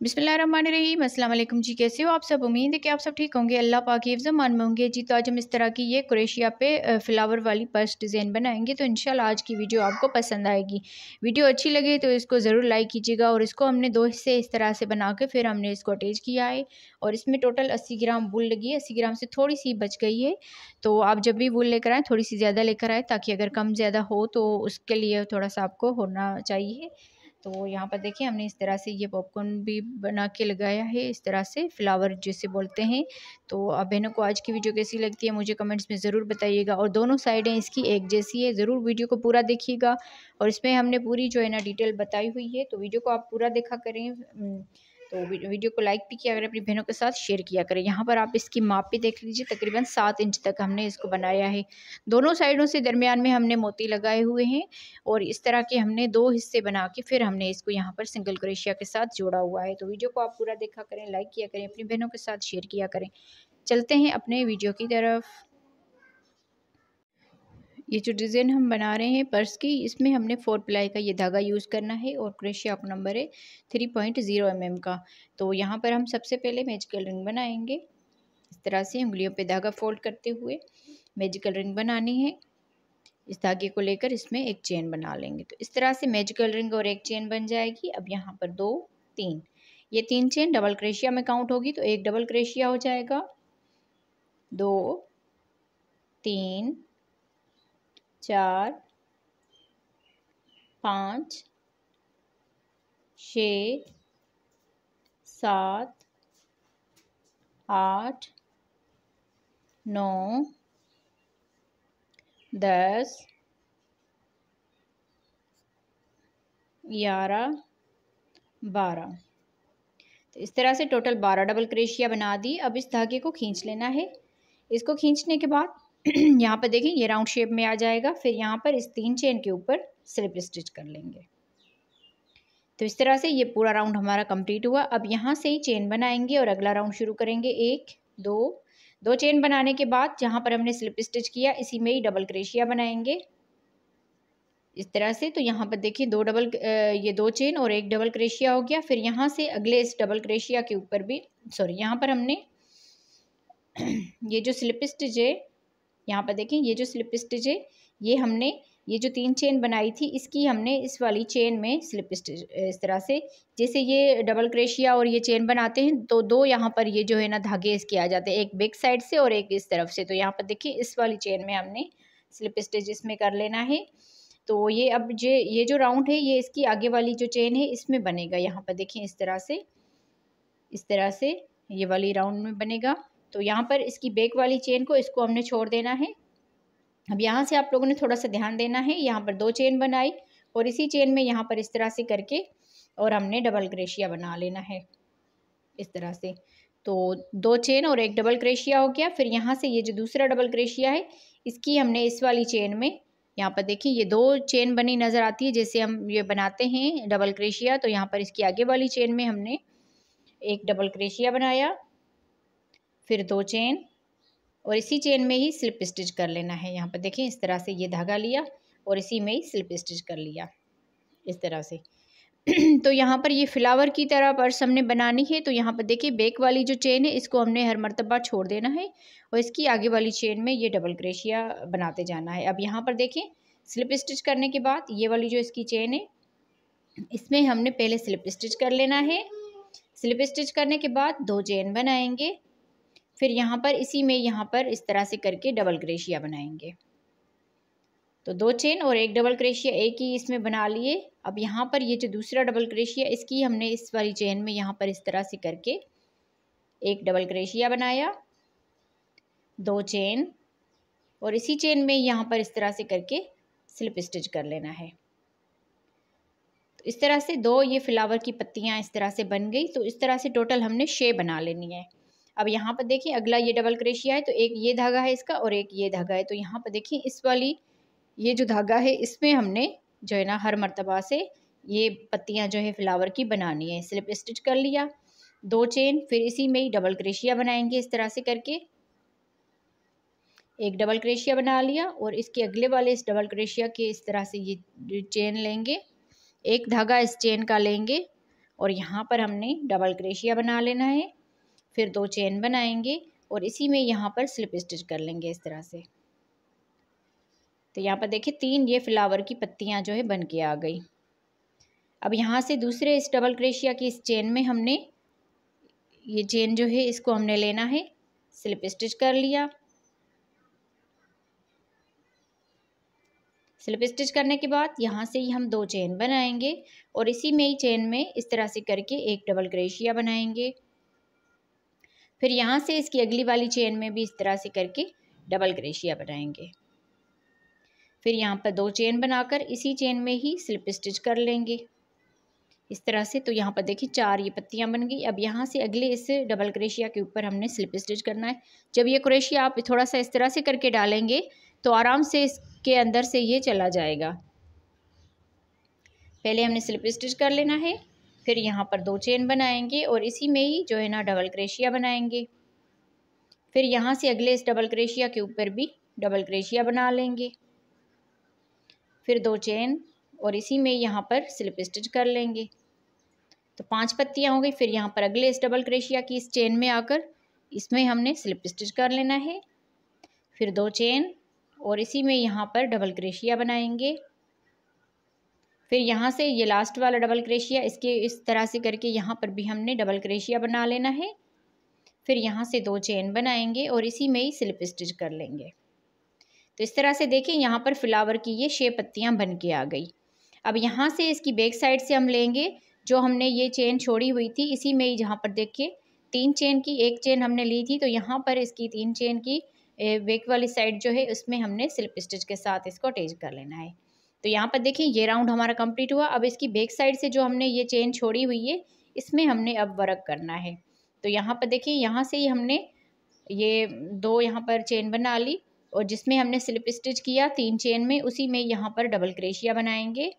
बिस्मिल्लाहिर्रहमानिर्रहीम। अस्सलाम वालेकुम जी, कैसे हो आप सब। उम्मीद है कि आप सब ठीक होंगे, अल्लाह पाक के हिफ्ज़ मान में होंगे जी। तो आज हम इस तरह की ये क्रोशिया पे फ्लावर वाली पर्स डिज़ाइन बनाएंगे। तो इंशाल्लाह आज की वीडियो आपको पसंद आएगी। वीडियो अच्छी लगे तो इसको ज़रूर लाइक कीजिएगा। और इसको हमने दो हिस्से इस तरह से बना के फिर हमने इसको अटैच किया है। और इसमें टोटल 80 ग्राम वूल लगी है। 80 ग्राम से थोड़ी सी बच गई है। तो आप जब भी वूल लेकर आएँ थोड़ी सी ज़्यादा लेकर आए, ताकि अगर कम ज़्यादा हो तो उसके लिए थोड़ा सा आपको होना चाहिए। तो यहाँ पर देखिए हमने इस तरह से ये पॉपकॉर्न भी बना के लगाया है, इस तरह से फ्लावर जिसे बोलते हैं। तो आप बहनों को आज की वीडियो कैसी लगती है मुझे कमेंट्स में ज़रूर बताइएगा। और दोनों साइडें इसकी एक जैसी है, ज़रूर वीडियो को पूरा देखिएगा। और इसमें हमने पूरी जो है ना डिटेल बताई हुई है, तो वीडियो को आप पूरा देखा करें। तो वीडियो को लाइक भी किया करें, अपनी बहनों के साथ शेयर किया करें। यहाँ पर आप इसकी माप भी देख लीजिए, तकरीबन 7 इंच तक हमने इसको बनाया है। दोनों साइडों से दरमियान में हमने मोती लगाए हुए हैं। और इस तरह के हमने दो हिस्से बना के फिर हमने इसको यहाँ पर सिंगल क्रोशिया के साथ जोड़ा हुआ है। तो वीडियो को आप पूरा देखा करें, लाइक किया करें, अपनी बहनों के साथ शेयर किया करें। चलते हैं अपने वीडियो की तरफ। ये जो डिज़ाइन हम बना रहे हैं पर्स की, इसमें हमने 4 प्लाई का ये धागा यूज़ करना है। और क्रोशिया का नंबर है 3.0 mm का। तो यहाँ पर हम सबसे पहले मैजिकल रिंग बनाएंगे। इस तरह से उंगलियों पे धागा फोल्ड करते हुए मैजिकल रिंग बनानी है। इस धागे को लेकर इसमें एक चेन बना लेंगे। तो इस तरह से मैजिकल रिंग और एक चेन बन जाएगी। अब यहाँ पर 2 3 ये 3 चेन डबल क्रोशिया में काउंट होगी, तो एक डबल क्रोशिया हो जाएगा। 2 3 4 5 6 7 8 9 10 11 12। तो इस तरह से टोटल 12 डबल क्रोशिया बना दी। अब इस धागे को खींच लेना है। इसको खींचने के बाद यहाँ पर देखें ये राउंड शेप में आ जाएगा। फिर यहाँ पर इस 3 चेन के ऊपर स्लिप स्टिच कर लेंगे। तो इस तरह से ये पूरा राउंड हमारा कंप्लीट हुआ। अब यहाँ से ही चेन बनाएंगे और अगला राउंड शुरू करेंगे। 1 2 चेन बनाने के बाद जहाँ पर हमने स्लिप स्टिच किया इसी में ही डबल क्रोशिया बनाएंगे इस तरह से। तो यहाँ पर देखिए ये 2 चेन और एक डबल क्रोशिया हो गया। फिर यहाँ से अगले इस डबल क्रोशिया के ऊपर भी यहाँ पर हमने ये जो स्लिप स्टिच है, यहाँ पर देखें ये जो स्लिप स्टिच है, ये हमने ये जो 3 चेन बनाई थी इसकी हमने इस वाली चेन में स्लिप स्टिच इस तरह से, जैसे ये डबल क्रोशिया और ये चेन बनाते हैं तो 2 यहाँ पर ये जो है ना धागे इसके आ जाते हैं, एक बैक साइड से और एक इस तरफ से। तो यहाँ पर देखिए इस वाली चेन में हमने स्लिप स्टिच इसमें कर लेना है। तो ये अब ये जो राउंड है ये इसकी आगे वाली जो चेन है इसमें बनेगा। यहाँ पर देखिए इस तरह से ये वाली राउंड में बनेगा। तो यहाँ पर इसकी बैक वाली चेन को इसको हमने छोड़ देना है। अब यहाँ से आप लोगों ने थोड़ा सा ध्यान देना है। यहाँ पर 2 चेन बनाई और इसी चेन में यहाँ पर इस तरह से करके और हमने डबल क्रोशिया बना लेना है इस तरह से। तो 2 चेन और एक डबल क्रोशिया हो गया। फिर यहाँ से ये जो दूसरा डबल क्रोशिया है इसकी हमने इस वाली चेन में, यहाँ पर देखिए ये 2 चेन बनी नज़र आती है जैसे हम ये बनाते हैं डबल क्रोशिया। तो यहाँ पर इसकी आगे वाली चेन में हमने एक डबल क्रोशिया बनाया, फिर 2 चेन और इसी चेन में ही स्लिप स्टिच कर लेना है। यहाँ पर देखें इस तरह से ये धागा लिया और इसी में ही स्लिप स्टिच कर लिया इस तरह से। तो यहाँ पर ये फ्लावर की तरह पर्स हमने बनानी है। तो यहाँ पर देखिए बैक वाली जो चेन है इसको हमने हर मर्तबा छोड़ देना है और इसकी आगे वाली चेन में ये डबल क्रोशिया बनाते जाना है। अब यहाँ पर देखें स्लिप स्टिच करने के बाद ये वाली जो इसकी चेन है इसमें हमने पहले स्लिप स्टिच कर लेना है। स्लिप स्टिच करने के बाद 2 चेन बनाएंगे, फिर यहाँ पर इसी में यहाँ पर इस तरह से करके डबल क्रोशिया बनाएंगे। तो 2 चेन और एक डबल क्रोशिया एक ही इसमें बना लिए। अब यहाँ पर ये जो दूसरा डबल क्रोशिया इसकी हमने इस वाली चेन में यहाँ पर इस तरह से करके एक डबल क्रोशिया बनाया, 2 चेन और इसी चेन में यहाँ पर इस तरह से करके स्लिप स्टिच कर लेना है। तो इस तरह से 2 ये फ्लावर की पत्तियाँ इस तरह से बन गई। तो इस तरह से टोटल हमने 6 बना लेनी है। अब यहाँ पर देखिए अगला ये डबल क्रोशिया है तो एक ये धागा है इसका और एक ये धागा है। तो यहाँ पर देखिए इस वाली ये जो धागा है इसमें हमने जो है ना हर मर्तबा से ये पत्तियाँ जो है फ्लावर की बनानी है। स्लिप स्टिच कर लिया, 2 चेन, फिर इसी में ही डबल क्रोशिया बनाएंगे इस तरह से करके, एक डबल क्रोशिया बना लिया और इसके अगले वाले इस डबल क्रोशिया के इस तरह से ये चेन लेंगे, एक धागा इस चेन का लेंगे और यहाँ पर हमने डबल क्रोशिया बना लेना है। फिर 2 चेन बनाएंगे और इसी में यहाँ पर स्लिप स्टिच कर लेंगे इस तरह से। तो यहाँ पर देखिए 3 ये फ्लावर की पत्तियाँ जो है बन के आ गई। अब यहाँ से दूसरे इस डबल क्रोशिया की इस चेन में हमने ये चेन जो है इसको हमने लेना है, स्लिप स्टिच कर लिया। स्लिप स्टिच करने के बाद यहाँ से ही हम 2 चेन बनाएंगे और इसी में ही चेन में इस तरह से करके एक डबल क्रोशिया बनाएंगे। फिर यहाँ से इसकी अगली वाली चेन में भी इस तरह से करके डबल क्रोशिया बनाएंगे। फिर यहाँ पर 2 चेन बनाकर इसी चेन में ही स्लिप स्टिच कर लेंगे इस तरह से। तो यहाँ पर देखिए 4 ये पत्तियाँ बन गई। अब यहाँ से अगले इस डबल क्रोशिया के ऊपर हमने स्लिप स्टिच करना है। जब ये क्रोशिया आप थोड़ा सा इस तरह से करके डालेंगे तो आराम से इसके अंदर से ये चला जाएगा। पहले हमने स्लिप स्टिच कर लेना है, फिर यहाँ पर 2 चेन बनाएंगे और इसी में ही जो है ना डबल क्रोशिया बनाएंगे। फिर यहाँ से अगले इस डबल क्रोशिया के ऊपर भी डबल क्रोशिया बना लेंगे। फिर 2 चेन और इसी में यहाँ पर स्लिप स्टिच कर लेंगे। तो 5 पत्तियाँ हो गई। फिर यहाँ पर अगले इस डबल क्रोशिया की इस चेन में आकर इसमें हमने स्लिप स्टिच कर लेना है। फिर 2 चेन और इसी में यहाँ पर डबल क्रोशिया बनाएंगे। फिर यहाँ से ये लास्ट वाला डबल क्रोशिया इसके इस तरह से करके यहाँ पर भी हमने डबल क्रोशिया बना लेना है। फिर यहाँ से 2 चेन बनाएंगे और इसी में ही स्लिप स्टिच कर लेंगे। तो इस तरह से देखिए यहाँ पर फ्लावर की ये 6 पत्तियाँ बन के आ गई। अब यहाँ से इसकी बैक साइड से हम लेंगे जो हमने ये चेन छोड़ी हुई थी, इसी में ही जहाँ पर देखिए 3 चेन की 1 चेन हमने ली थी, तो यहाँ पर इसकी 3 चेन की बैक वाली साइड जो है उसमें हमने स्लिप स्टिच के साथ इसको अटैच कर लेना है। तो यहाँ पर देखिए ये राउंड हमारा कंप्लीट हुआ। अब इसकी बैक साइड से जो हमने ये चेन छोड़ी हुई है इसमें हमने अब वर्क करना है। तो यहाँ पर देखिए यहाँ से ही हमने ये 2 यहाँ पर चेन बना ली और जिसमें हमने स्लिप स्टिच किया 3 चेन में, उसी में यहाँ पर डबल क्रोशिया बनाएंगे।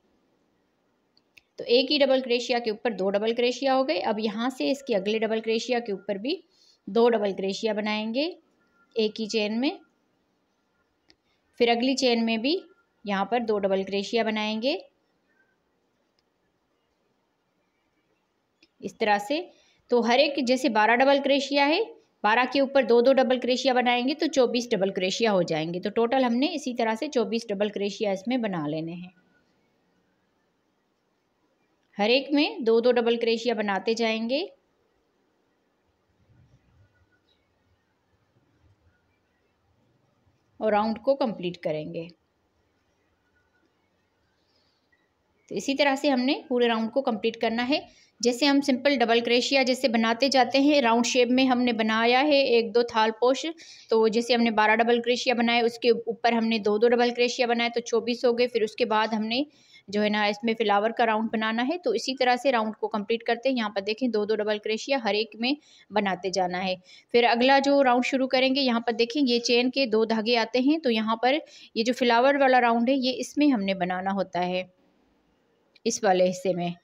तो एक ही डबल क्रोशिया के ऊपर 2 डबल क्रोशिया हो गए। अब यहाँ से इसके अगले डबल क्रोशिया के ऊपर भी 2 डबल क्रोशिया बनाएंगे एक ही चेन में। फिर अगली चेन में भी यहाँ पर 2 डबल क्रोशिया बनाएंगे इस तरह से। तो हर एक जैसे 12 डबल क्रोशिया है, 12 के ऊपर 2-2 डबल क्रोशिया बनाएंगे तो 24 डबल क्रोशिया हो जाएंगे। तो टोटल हमने इसी तरह से 24 डबल क्रोशिया इसमें बना लेने हैं। हर एक में 2-2 डबल क्रोशिया बनाते जाएंगे। और राउंड को कंप्लीट करेंगे। तो इसी तरह से हमने पूरे राउंड को कंप्लीट करना है। जैसे हम सिंपल डबल क्रोशिया जैसे बनाते जाते हैं, राउंड शेप में हमने बनाया है 1-2 थाल पोश। तो जैसे हमने 12 डबल क्रोशिया बनाए, उसके ऊपर हमने 2-2 डबल क्रोशिया बनाए तो 24 हो गए। फिर उसके बाद हमने जो है ना इसमें फ्लावर का राउंड बनाना है। तो इसी तरह से राउंड को कंप्लीट करते हैं। यहाँ पर देखें 2-2 डबल क्रोशिया हर एक में बनाते जाना है। फिर अगला जो राउंड शुरू करेंगे, यहाँ पर देखें ये चेन के 2 धागे आते हैं। तो यहाँ पर ये जो फ्लावर वाला राउंड है ये इसमें हमने बनाना होता है। इस वाले हिस्से में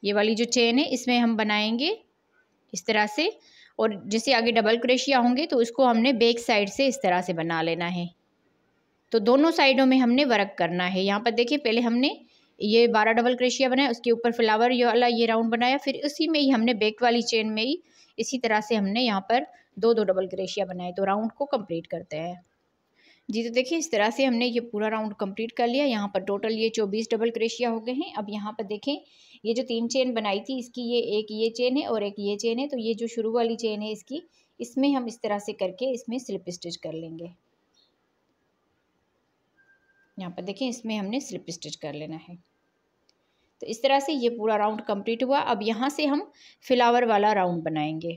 ये वाली जो चेन है इसमें हम बनाएंगे इस तरह से। और जैसे आगे डबल क्रोशिया होंगे तो उसको हमने बैक साइड से इस तरह से बना लेना है। तो दोनों साइडों में हमने वर्क करना है। यहाँ पर देखिए पहले हमने ये 12 डबल क्रोशिया बनाया, उसके ऊपर फ्लावर ये वाला ये राउंड बनाया। फिर उसी में ही हमने बैक वाली चेन में ही इसी तरह से हमने यहाँ पर 2-2 डबल क्रोशिया बनाए। तो राउंड को कंप्लीट करते हैं जी। तो देखिए इस तरह से हमने ये पूरा राउंड कंप्लीट कर लिया। यहाँ पर टोटल ये 24 डबल क्रोशिया हो गए हैं। अब यहाँ पर देखें ये जो 3 चेन बनाई थी इसकी ये एक ये चेन है और एक ये चेन है। तो ये जो शुरू वाली चेन है इसकी, इसमें हम इस तरह से करके इसमें स्लिप स्टिच कर लेंगे। यहाँ पर देखें इसमें हमने स्लिप स्टिच कर लेना है। तो इस तरह से ये पूरा राउंड कंप्लीट हुआ। अब यहाँ से हम फ्लावर वाला राउंड बनाएंगे।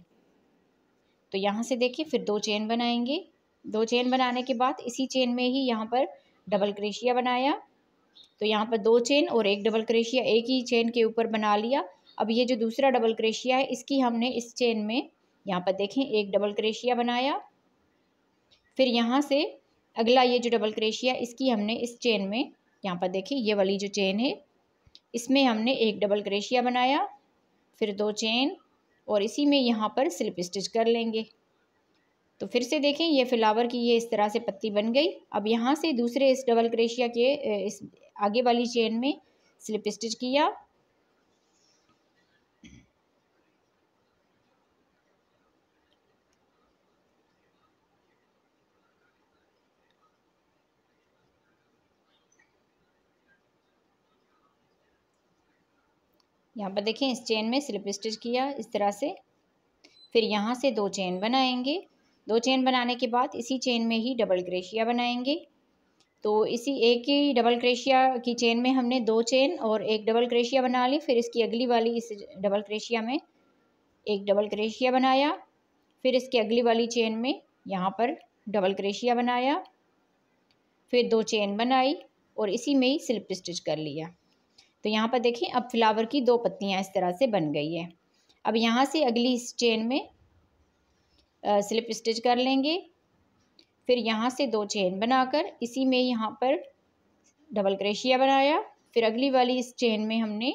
तो यहाँ से देखिए फिर 2 चेन बनाएंगे। 2 चेन बनाने के बाद इसी चेन में ही यहाँ पर डबल क्रोशिया बनाया। तो यहाँ पर 2 चेन और 1 डबल क्रोशिया एक ही चेन के ऊपर बना लिया। अब ये जो दूसरा डबल क्रोशिया है इसकी हमने इस चेन में यहाँ पर देखें 1 डबल क्रोशिया बनाया। फिर यहाँ से अगला ये जो डबल क्रोशिया इसकी हमने इस चेन में यहाँ पर देखिए ये वाली जो चेन है इसमें हमने 1 डबल क्रोशिया बनाया। फिर 2 चेन और इसी में यहाँ पर स्लिप स्टिच कर लेंगे। तो फिर से देखें ये फ्लावर की ये इस तरह से पत्ती बन गई। अब यहाँ से दूसरे इस डबल क्रोशिया के इस आगे वाली चेन में स्लिप स्टिच किया। यहाँ पर देखें इस चेन में स्लिप स्टिच किया इस तरह से। फिर यहाँ से 2 चेन बनाएंगे। 2 चेन बनाने के बाद इसी चेन में ही डबल क्रोशिया बनाएंगे। तो इसी एक ही डबल क्रोशिया की चेन में हमने 2 चेन और एक डबल क्रोशिया बना ली। फिर इसकी अगली वाली इस डबल क्रोशिया में एक डबल क्रोशिया बनाया। फिर इसकी अगली वाली चेन में यहाँ पर डबल क्रोशिया बनाया। फिर 2 चेन बनाई और इसी में ही स्लिप स्टिच कर लिया। तो यहाँ पर देखिए अब फ्लावर की 2 पत्तियाँ इस तरह से बन गई है। अब यहाँ से अगली इस चेन में स्लिप स्टिच कर लेंगे। फिर यहाँ से 2 चेन बनाकर इसी में यहाँ पर डबल क्रोशिया बनाया। फिर अगली वाली इस चेन में हमने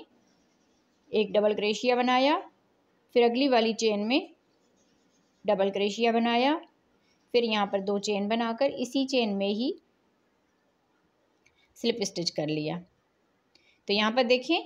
एक डबल क्रोशिया बनाया। फिर अगली वाली चेन में डबल क्रोशिया बनाया। फिर यहाँ पर 2 चेन बनाकर इसी चेन में ही स्लिप स्टिच कर लिया। तो यहाँ पर देखिए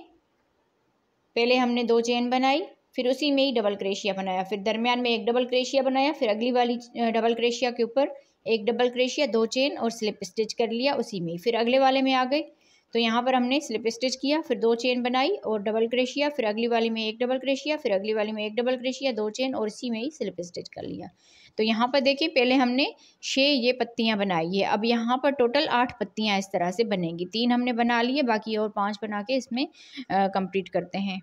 पहले हमने 2 चेन बनाई, फिर उसी में ही डबल क्रोशिया बनाया, फिर दरमियान में एक डबल क्रोशिया बनाया, फिर अगली वाली डबल क्रोशिया के ऊपर एक डबल क्रोशिया, 2 चेन और स्लिप स्टिच कर लिया उसी में। फिर अगले वाले में आ गए तो यहाँ पर हमने स्लिप स्टिच किया, फिर 2 चेन बनाई और डबल क्रोशिया, फिर अगली वाली में एक डबल क्रोशिया, फिर अगली वाली में एक डबल क्रोशिया, 2 चेन और इसी में ही स्लिप स्टिच कर लिया। तो यहाँ पर देखिए पहले हमने 6 ये पत्तियाँ बनाई है। अब यहाँ पर टोटल 8 पत्तियाँ इस तरह से बनेंगी। 3 हमने बना लिए, बाकी और 5 बना के इसमें कंप्लीट करते हैं।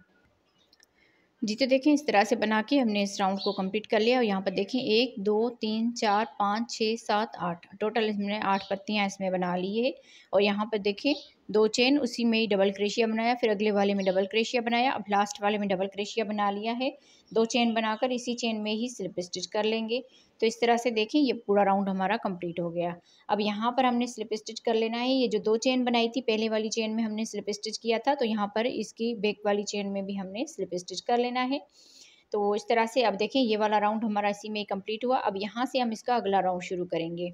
जी तो देखें इस तरह से बना के हमने इस राउंड को कंप्लीट कर लिया। और यहाँ पर देखें 1 2 3 4 5 6 7 8 टोटल हमने 8 पत्तियाँ इसमें बना ली है। और यहाँ पर देखें 2 चेन उसी में ही डबल क्रोशिया बनाया, फिर अगले वाले में डबल क्रोशिया बनाया, अब लास्ट वाले में डबल क्रोशिया बना लिया है। 2 चेन बनाकर इसी चेन में ही स्लिप स्टिच कर लेंगे। तो इस तरह से देखें ये पूरा राउंड हमारा कंप्लीट हो गया। अब यहाँ पर हमने स्लिप स्टिच कर लेना है। ये जो 2 चेन बनाई थी पहले वाली चेन में हमने स्लिप स्टिच किया था, तो यहाँ पर इसकी बैक वाली चेन में भी हमने स्लिप स्टिच कर लेना है। तो इस तरह से अब देखें ये वाला राउंड हमारा इसी में कंप्लीट हुआ। अब यहाँ से हम इसका अगला राउंड शुरू करेंगे।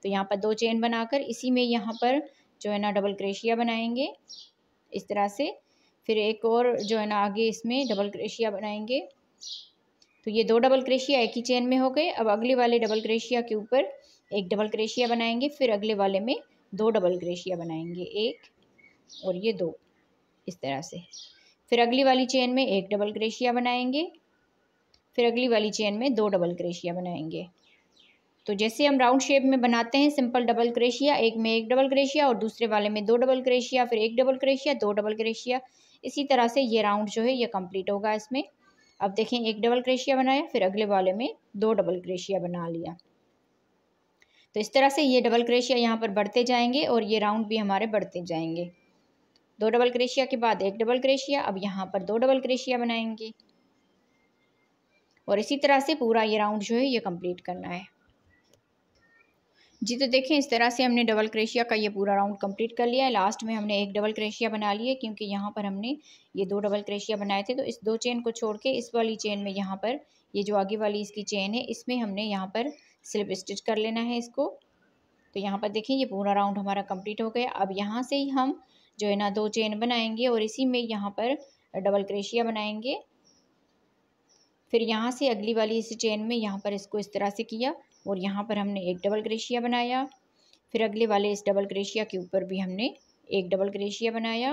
तो यहाँ पर 2 चेन बनाकर इसी में यहाँ पर जो है ना डबल क्रोशिया बनाएंगे इस तरह से। फिर एक और जो है ना आगे इसमें डबल क्रोशिया बनाएंगे। तो ये 2 डबल क्रोशिया एक ही चेन में हो गए। अब अगले वाले डबल क्रोशिया के ऊपर एक डबल क्रोशिया बनाएंगे, फिर अगले वाले में 2 डबल क्रोशिया बनाएंगे, 1 और ये 2 इस तरह से। फिर अगली वाली चेन में एक डबल क्रोशिया बनाएंगे, फिर अगली वाली चेन में 2 डबल क्रोशिया बनाएंगे। तो जैसे हम राउंड शेप में बनाते हैं सिंपल डबल क्रोशिया, एक में एक डबल क्रोशिया और दूसरे वाले में 2 डबल क्रोशिया, फिर एक डबल क्रोशिया, 2 डबल क्रोशिया, इसी तरह से ये राउंड जो है ये कंप्लीट होगा इसमें। अब देखें एक डबल क्रोशिया बनाया, फिर अगले वाले में 2 डबल क्रोशिया बना लिया। तो इस तरह से ये डबल क्रोशिया यहाँ पर बढ़ते जाएंगे और ये राउंड भी हमारे बढ़ते जाएंगे। 2 डबल क्रोशिया के बाद एक डबल क्रोशिया, अब यहाँ पर 2 डबल क्रोशिया बनाएंगे और इसी तरह से पूरा ये राउंड जो है ये कंप्लीट करना है। जी तो देखें इस तरह से हमने डबल क्रोशिया का ये पूरा राउंड कंप्लीट कर लिया है। लास्ट में हमने एक डबल क्रोशिया बना लिया क्योंकि यहाँ पर हमने ये 2 डबल क्रोशिया बनाए थे। तो इस 2 चेन को छोड़ के इस वाली चेन में यहाँ पर ये जो आगे वाली इसकी चेन है इसमें हमने यहाँ पर स्लिप स्टिच कर लेना है इसको। तो यहाँ पर देखें ये पूरा राउंड हमारा कंप्लीट हो गया। अब यहाँ से ही हम जो है ना 2 चेन बनाएंगे और इसी में यहाँ पर डबल क्रोशिया बनाएंगे। फिर यहाँ से अगली वाली इस चेन में यहाँ पर इसको इस तरह से किया और यहाँ पर हमने एक डबल क्रोशिया बनाया। फिर अगले वाले इस डबल क्रोशिया के ऊपर भी हमने एक डबल क्रोशिया बनाया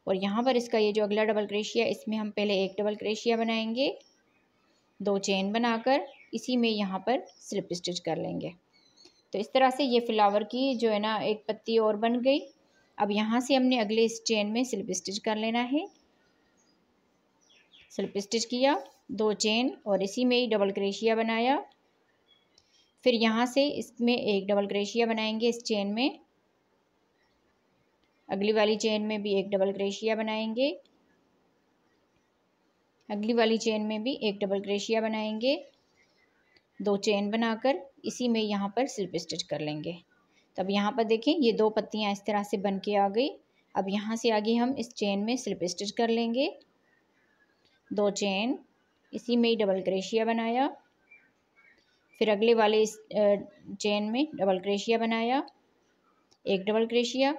और यहाँ पर इसका ये जो अगला डबल क्रोशिया इसमें हम पहले एक डबल क्रोशिया बनाएंगे, 2 चेन बनाकर इसी में यहाँ पर स्लिप स्टिच कर लेंगे। तो इस तरह से ये फ्लावर की जो है ना एक पत्ती और बन गई। अब यहाँ से हमने अगले इस चेन में स्लिप स्टिच कर लेना है। स्लिप स्टिच किया, 2 चेन और इसी में ही डबल क्रोशिया बनाया। फिर यहाँ से इसमें एक डबल क्रोशिया बनाएंगे इस चेन में, अगली वाली चेन में भी एक डबल क्रोशिया बनाएंगे, अगली वाली चेन में भी एक डबल क्रोशिया बनाएंगे, 2 चेन बनाकर इसी में यहाँ पर स्लिप स्टिच कर लेंगे। तब यहाँ पर देखें ये 2 पत्तियाँ इस तरह से बन के आ गई। अब यहाँ से आगे हम इस चेन में स्लिप स्टिच कर लेंगे, 2 चेन इसी में ही डबल क्रोशिया बनाया, फिर अगले वाले इस चेन में डबल क्रोशिया बनाया, एक डबल क्रोशिया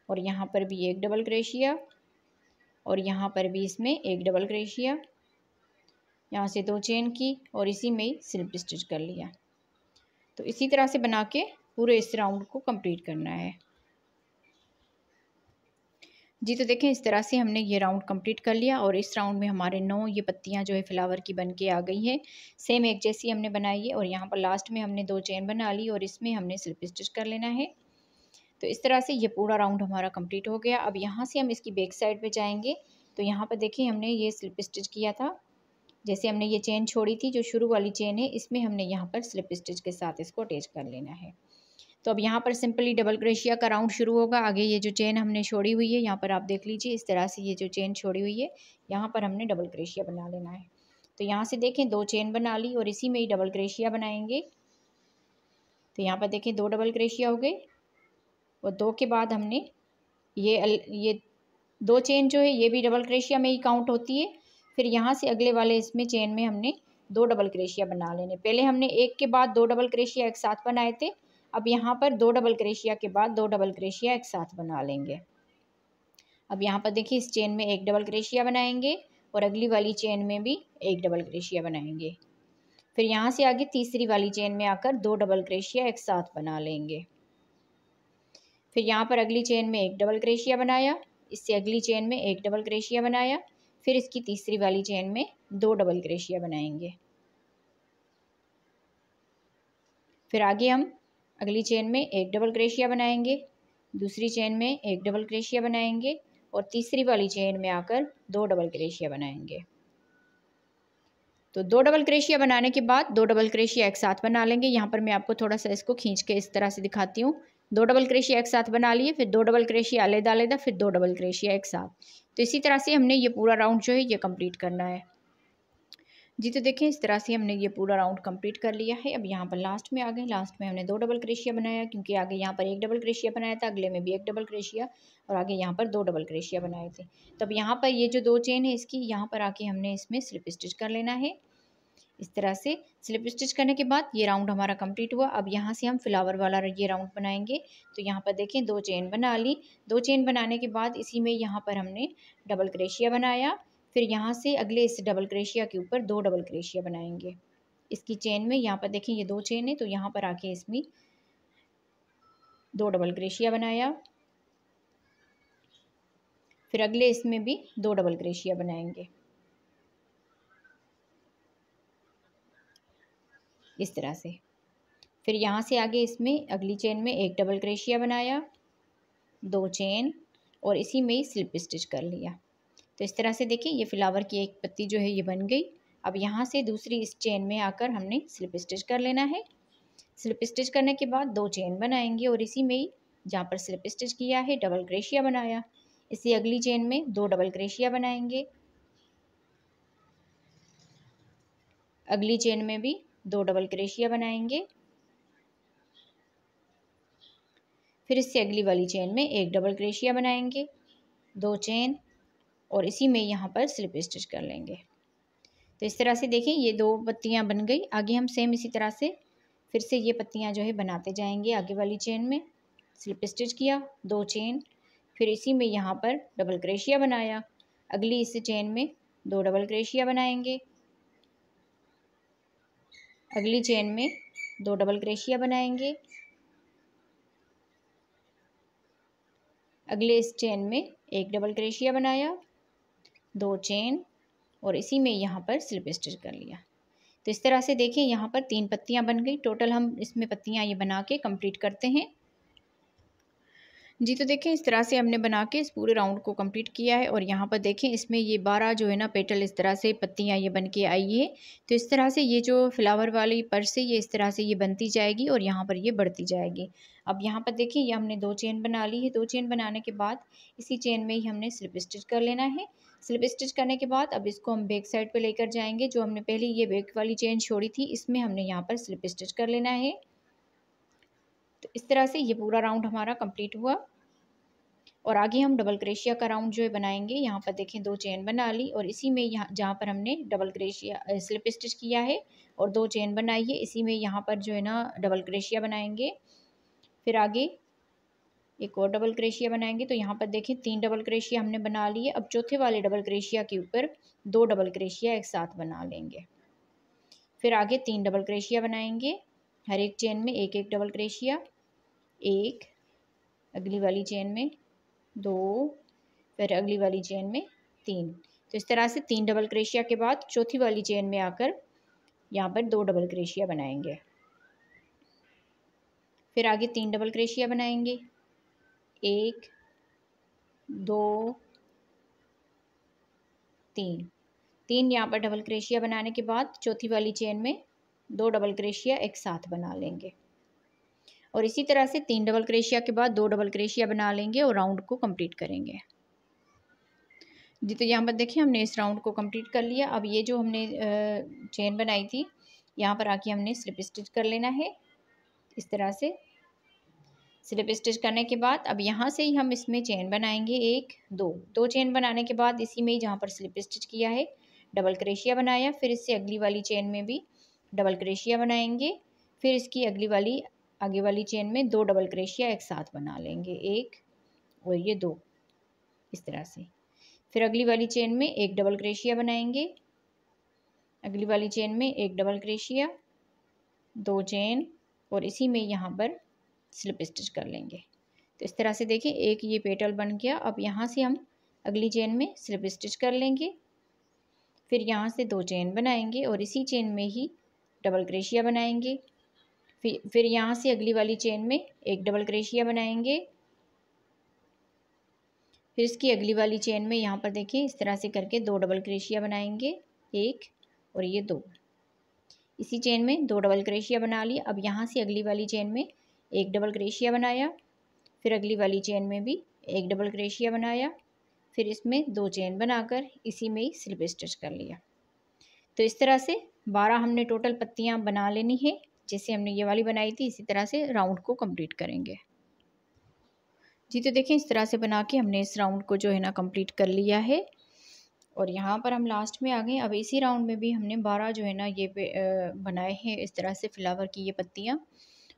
और यहाँ पर भी एक डबल क्रोशिया और यहाँ पर भी इसमें एक डबल क्रोशिया, यहाँ से 2 चेन की और इसी में ही स्लिप स्टिच कर लिया। तो इसी तरह से बना के पूरे इस राउंड को कंप्लीट करना है। जी, तो देखें इस तरह से हमने ये राउंड कंप्लीट कर लिया और इस राउंड में हमारे 9 ये पत्तियां जो है फ्लावर की बन के आ गई हैं। सेम एक जैसी हमने बनाई है और यहाँ पर लास्ट में हमने 2 चेन बना ली और इसमें हमने स्लिप स्टिच कर लेना है। तो इस तरह से ये पूरा राउंड हमारा कंप्लीट हो गया। अब यहाँ से हम इसकी बैक साइड पे जाएंगे। तो यहाँ पर देखिए हमने ये स्लिप स्टिच किया था। जैसे हमने ये चेन छोड़ी थी, जो शुरू वाली चेन है, इसमें हमने यहाँ पर स्लिप स्टिच के साथ इसको अटैच कर लेना है। तो अब यहाँ पर सिंपली डबल क्रोशिया का राउंड शुरू होगा। आगे ये जो चेन हमने छोड़ी हुई है, यहाँ पर आप देख लीजिए इस तरह से ये जो चेन छोड़ी हुई है, यहाँ पर हमने डबल क्रोशिया बना लेना है। तो यहाँ से देखें 2 चेन बना ली और इसी में ही डबल क्रोशिया बनाएंगे। तो यहाँ पर देखें 2 डबल क्रोशिया हो गए और 2 के बाद हमने ये 2 चेन जो है ये भी डबल क्रोशिया में ही काउंट होती है। फिर यहाँ से अगले वाले इसमें चेन में हमने 2 डबल क्रोशिया बना लेने। पहले हमने एक के बाद 2 डबल क्रोशिया एक साथ बनाए थे। अब यहाँ पर 2 डबल क्रोशिया के बाद 2 डबल क्रोशिया एक साथ बना लेंगे। अब यहाँ पर देखिए इस चेन में 1 डबल क्रोशिया बनाएंगे और अगली वाली चेन में भी 1 डबल क्रोशिया बनाएंगे। फिर यहाँ से आगे तीसरी वाली चेन में आकर 2 डबल क्रोशिया एक साथ बना लेंगे। फिर यहाँ पर अगली चेन में 1 डबल क्रोशिया बनाया, इससे अगली चेन में 1 डबल क्रोशिया बनाया, फिर इसकी तीसरी वाली चेन में 2 डबल क्रोशिया बनाएंगे। फिर आगे हम अगली चेन में 1 डबल क्रोशिया बनाएंगे, दूसरी चेन में 1 डबल क्रोशिया बनाएंगे और तीसरी वाली चेन में आकर 2 डबल क्रोशिया बनाएंगे। तो 2 डबल क्रोशिया बनाने के बाद 2 डबल क्रोशिया एक साथ बना लेंगे। यहाँ पर मैं आपको थोड़ा सा इसको खींच के इस तरह से दिखाती हूँ। 2 डबल क्रोशिया एक साथ बना लिए, फिर 2 डबल क्रोशिया अलग-अलग, फिर 2 डबल क्रोशिया एक साथ। तो इसी तरह से हमने ये पूरा राउंड जो है ये कंप्लीट करना है। जी, तो देखें इस तरह से हमने ये पूरा राउंड कंप्लीट कर लिया है। अब यहाँ पर लास्ट में आ गए। लास्ट में हमने 2 डबल क्रोशिया बनाया, क्योंकि आगे यहाँ पर 1 डबल क्रोशिया बनाया था, अगले में भी 1 डबल क्रोशिया और आगे यहाँ पर 2 डबल क्रोशिया बनाए थे। तो अब यहाँ पर ये जो 2 चेन है इसकी यहाँ पर आके हमने इसमें स्लिप स्टिच कर लेना है। इस तरह से स्लिप स्टिच करने के बाद ये राउंड हमारा कंप्लीट हुआ। अब यहाँ से हम फ्लावर वाला ये राउंड बनाएंगे। तो यहाँ पर देखें 2 चेन बना ली। 2 चेन बनाने के बाद इसी में यहाँ पर हमने डबल क्रोशिया बनाया। फिर यहाँ से अगले इस डबल क्रोशिया के ऊपर 2 डबल क्रोशिया बनाएंगे। इसकी चेन में यहाँ पर देखें ये 2 चेन है, तो यहाँ पर आके इसमें 2 डबल क्रोशिया बनाया। फिर अगले इसमें भी 2 डबल क्रोशिया बनाएंगे इस तरह से। फिर यहाँ से आगे इसमें अगली चेन में 1 डबल क्रोशिया बनाया, 2 चेन और इसी में ही स्लिप स्टिच कर लिया। तो इस तरह से देखिए ये फ्लावर की एक पत्ती जो है ये बन गई। अब यहाँ से दूसरी इस चेन में आकर हमने स्लिप स्टिच कर लेना है। स्लिप स्टिच करने के बाद 2 चेन बनाएंगे और इसी में ही जहाँ पर स्लिप स्टिच किया है डबल क्रोशिया बनाया, इसी अगली चेन में 2 डबल क्रोशिया बनाएंगे, अगली चेन में भी 2 डबल क्रोशिया बनाएंगे, फिर इससे अगली वाली चेन में 1 डबल क्रोशिया बनाएंगे, 2 चेन और इसी में यहाँ पर स्लिप स्टिच कर लेंगे। तो इस तरह से देखें ये 2 पत्तियाँ बन गई। आगे हम सेम इसी तरह से फिर से ये पत्तियाँ जो है बनाते जाएंगे। आगे वाली चेन में स्लिप स्टिच किया, 2 चेन, फिर इसी में यहाँ पर डबल क्रोशिया बनाया, अगली इस चेन में 2 डबल क्रोशिया बनाएंगे, अगली चेन में 2 डबल क्रोशिया बनाएंगे, अगले इस चेन में 1 डबल क्रोशिया बनाया, 2 चेन और इसी में यहाँ पर स्लिप स्टिच कर लिया। तो इस तरह से देखिए यहाँ पर 3 पत्तियाँ बन गई। टोटल हम इसमें पत्तियाँ ये बना के कंप्लीट करते हैं। जी, तो देखें इस तरह से हमने बना के इस पूरे राउंड को कंप्लीट किया है और यहाँ पर देखें इसमें ये 12 जो है ना पेटल इस तरह से पत्तियाँ ये बन के आई है। तो इस तरह से ये जो फ्लावर वाली पर्स है ये इस तरह से ये बनती जाएगी और यहाँ पर ये बढ़ती जाएगी। अब यहाँ पर देखिए ये हमने 2 चेन बना ली है। 2 चेन बनाने के बाद इसी चेन में ही हमने स्लिप स्टिच कर लेना है। स्लिप स्टिच करने के बाद अब इसको हम बैक साइड पर लेकर जाएंगे। जो हमने पहले ये बैक वाली चेन छोड़ी थी इसमें हमने यहाँ पर स्लिप स्टिच कर लेना है। तो इस तरह से ये पूरा राउंड हमारा कंप्लीट हुआ और आगे हम डबल क्रोशिया का राउंड जो है बनाएंगे। यहाँ पर देखें 2 चेन बना ली और इसी में यहाँ जहाँ पर हमने डबल क्रोशिया स्लिप स्टिच किया है और 2 चेन बनाई है, इसी में यहाँ पर जो है ना डबल क्रोशिया बनाएंगे। फिर आगे एक और डबल क्रोशिया बनाएंगे। तो यहाँ पर देखें 3 डबल क्रोशिया हमने बना लिए। अब चौथे वाले डबल क्रोशिया के ऊपर 2 डबल क्रोशिया एक साथ बना लेंगे। फिर आगे 3 डबल क्रोशिया बनाएंगे, हर एक चेन में 1-1 डबल क्रोशिया, 1 अगली वाली चेन में 2, फिर अगली वाली चेन में 3। तो इस तरह से 3 डबल क्रोशिया के बाद चौथी वाली चेन में आकर यहाँ पर 2 डबल क्रोशिया बनाएंगे। फिर आगे 3 डबल क्रोशिया बनाएंगे, 1 2 3 यहाँ पर डबल क्रोशिया बनाने के बाद चौथी वाली चेन में 2 डबल क्रोशिया एक साथ बना लेंगे और इसी तरह से 3 डबल क्रोशिया के बाद 2 डबल क्रोशिया बना लेंगे और राउंड को कंप्लीट करेंगे। जी, तो यहाँ पर देखिए हमने इस राउंड को कंप्लीट कर लिया। अब ये जो हमने चेन बनाई थी यहाँ पर आके हमने स्लिप स्टिच कर लेना है। इस तरह से स्लिप स्टिच करने के बाद अब यहाँ से ही हम इसमें चेन बनाएंगे, 1 2 चेन बनाने के बाद इसी में ही जहाँ पर स्लिप स्टिच किया है डबल क्रोशिया बनाया, फिर इससे अगली वाली चेन में भी डबल क्रोशिया बनाएंगे, फिर इसकी अगली वाली आगे वाली चेन में 2 डबल क्रोशिया एक साथ बना लेंगे, 1 और ये 2 इस तरह से। फिर अगली वाली चेन में एक डबल क्रोशिया बनाएंगे, अगली वाली चेन में एक डबल क्रोशिया, 2 चेन और इसी में यहाँ पर स्लिप स्टिच कर लेंगे। तो इस तरह से देखिए एक ये पेटल बन गया। अब यहाँ से हम अगली चेन में स्लिप स्टिच कर लेंगे, फिर यहाँ से 2 चेन बनाएंगे और इसी चेन में ही डबल क्रोशिया बनाएंगे, फिर यहाँ से अगली वाली चेन में एक डबल क्रोशिया बनाएंगे, फिर इसकी अगली वाली चेन में यहाँ पर देखिए इस तरह से करके 2 डबल क्रोशिया बनाएंगे, 1 और ये 2 इसी चेन में 2 डबल क्रोशिया बना लिए। अब यहाँ से अगली वाली चेन में एक डबल क्रोशिया बनाया, फिर अगली वाली चेन में भी एक डबल क्रोशिया बनाया, फिर इसमें 2 चेन बनाकर इसी में ही स्लिप स्टिच कर लिया। तो इस तरह से 12 हमने टोटल पत्तियाँ बना लेनी है, जैसे हमने ये वाली बनाई थी इसी तरह से राउंड को कंप्लीट करेंगे। जी, तो देखें इस तरह से बना के हमने इस राउंड को जो है ना कंप्लीट कर लिया है और यहाँ पर हम लास्ट में आ गए। अब इसी राउंड में भी हमने 12 जो है ना ये बनाए हैं इस तरह से फ्लावर की ये पत्तियाँ,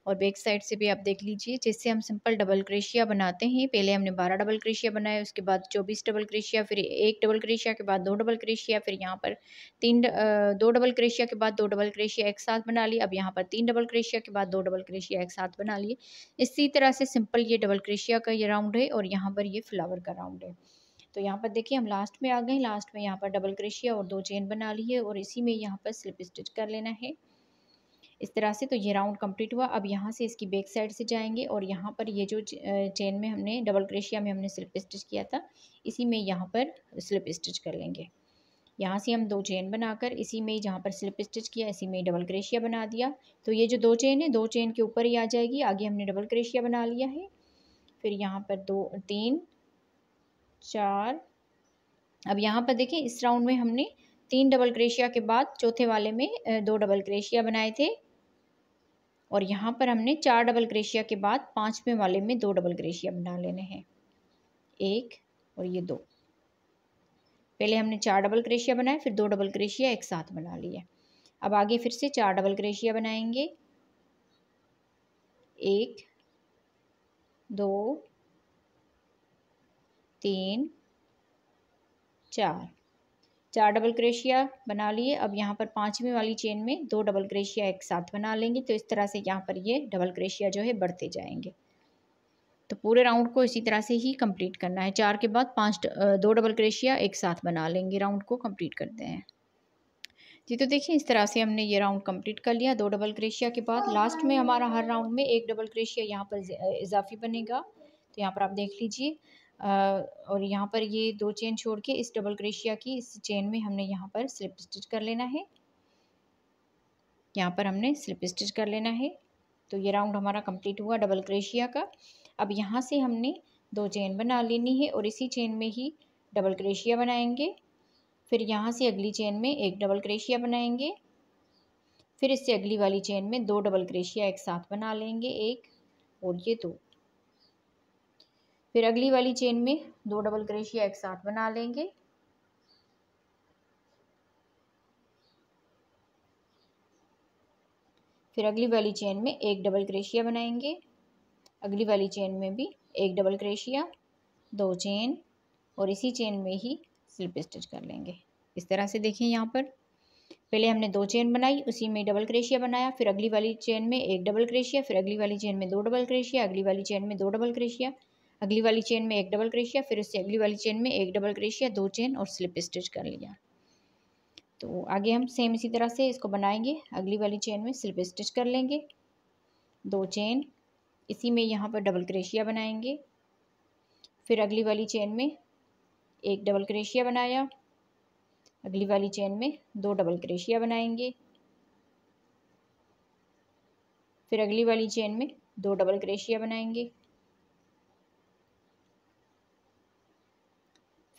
और बैक साइड से भी आप देख लीजिए जैसे हम सिंपल डबल क्रोशिया बनाते हैं। पहले हमने 12 डबल क्रोशिया बनाए, उसके बाद 24 डबल क्रोशिया, फिर 1 डबल क्रोशिया के बाद 2 डबल क्रोशिया, फिर यहाँ पर 2 डबल क्रोशिया के बाद 2 डबल क्रोशिया एक साथ बना लिए। अब यहाँ पर 3 डबल क्रोशिया के बाद 2 डबल क्रोशिया एक साथ बना लिए। इसी तरह से सिंपल ये डबल क्रोशिया का ये राउंड है और यहाँ पर ये फ्लावर का राउंड है। तो यहाँ पर देखिए हम लास्ट में आ गए। लास्ट में यहाँ पर डबल क्रोशिया और 2 चेन बना ली है और इसी में यहाँ पर स्लिप स्टिच कर लेना है इस तरह से। तो ये राउंड कंप्लीट हुआ। अब यहाँ से इसकी बैक साइड से जाएंगे और यहाँ पर ये जो चेन में हमने डबल क्रोशिया में हमने स्लिप स्टिच किया था इसी में यहाँ पर स्लिप स्टिच कर लेंगे। यहाँ से हम 2 चेन बनाकर इसी में जहाँ पर स्लिप स्टिच किया इसी में डबल क्रोशिया बना दिया। तो ये जो 2 चेन है 2 चेन के ऊपर ही आ जाएगी। आगे हमने डबल क्रोशिया बना लिया है, फिर यहाँ पर 2 3 4। अब यहाँ पर देखिए इस राउंड में हमने 3 डबल क्रोशिया के बाद चौथे वाले में 2 डबल क्रोशिया बनाए थे और यहाँ पर हमने 4 डबल क्रोशिया के बाद 5वें वाले में 2 डबल क्रोशिया बना लेने हैं, 1 और ये 2। पहले हमने 4 डबल क्रोशिया बनाए, फिर 2 डबल क्रोशिया एक साथ बना लिए। अब आगे फिर से 4 डबल क्रोशिया बनाएंगे, 1 2 3 4 डबल क्रोशिया बना लिए। अब यहाँ पर 5वीं वाली चेन में 2 डबल क्रोशिया एक साथ बना लेंगे। तो इस तरह से यहाँ पर ये डबल क्रोशिया जो है बढ़ते जाएंगे। तो पूरे राउंड को इसी तरह से ही कंप्लीट करना है। 4 के बाद 2 डबल क्रोशिया एक साथ बना लेंगे, राउंड को कंप्लीट करते हैं। जी, तो देखिए इस तरह से हमने ये राउंड कंप्लीट कर लिया। 2 डबल क्रोशिया के बाद लास्ट में हमारा हर राउंड में 1 डबल क्रोशिया यहाँ पर इजाफी बनेगा। तो यहाँ पर आप देख लीजिए और यहाँ पर ये 2 चेन छोड़ के इस डबल क्रोशिया की इस चेन में हमने यहाँ पर स्लिप स्टिच कर लेना है। यहाँ पर हमने स्लिप स्टिच कर लेना है। तो ये राउंड हमारा कंप्लीट हुआ डबल क्रोशिया का। अब यहाँ से हमने 2 चेन बना लेनी है और इसी चेन में ही डबल क्रोशिया बनाएंगे, फिर यहाँ से अगली चेन में एक डबल क्रोशिया बनाएंगे, फिर इससे अगली वाली चेन में 2 डबल क्रोशिया एक साथ बना लेंगे, 1 और ये 2। फिर अगली वाली चेन में 2 डबल क्रोशिया एक साथ बना लेंगे, फिर अगली वाली चेन में एक डबल क्रोशिया बनाएंगे, अगली वाली चेन में भी एक डबल क्रोशिया, 2 चेन और इसी चेन में ही स्लिप स्टिच कर लेंगे। इस तरह से देखिए यहाँ पर पहले हमने 2 चेन बनाई, उसी में डबल क्रोशिया बनाया, फिर अगली वाली चेन में एक डबल क्रोशिया, फिर अगली वाली चेन में 2 डबल क्रोशिया, अगली वाली चेन में 2 डबल क्रोशिया, अगली वाली चेन में एक डबल क्रोशिया, फिर उससे अगली वाली चेन में एक डबल क्रोशिया, 2 चेन और स्लिप स्टिच कर लिया। तो आगे हम सेम इसी तरह से इसको बनाएंगे। अगली वाली चेन में स्लिप स्टिच कर लेंगे, 2 चेन, इसी में यहाँ पर डबल क्रोशिया बनाएंगे। फिर अगली वाली चेन में एक डबल क्रोशिया बनाया, अगली वाली चेन में 2 डबल क्रोशिया बनाएंगे, फिर अगली वाली चेन में 2 डबल क्रोशिया बनाएंगे,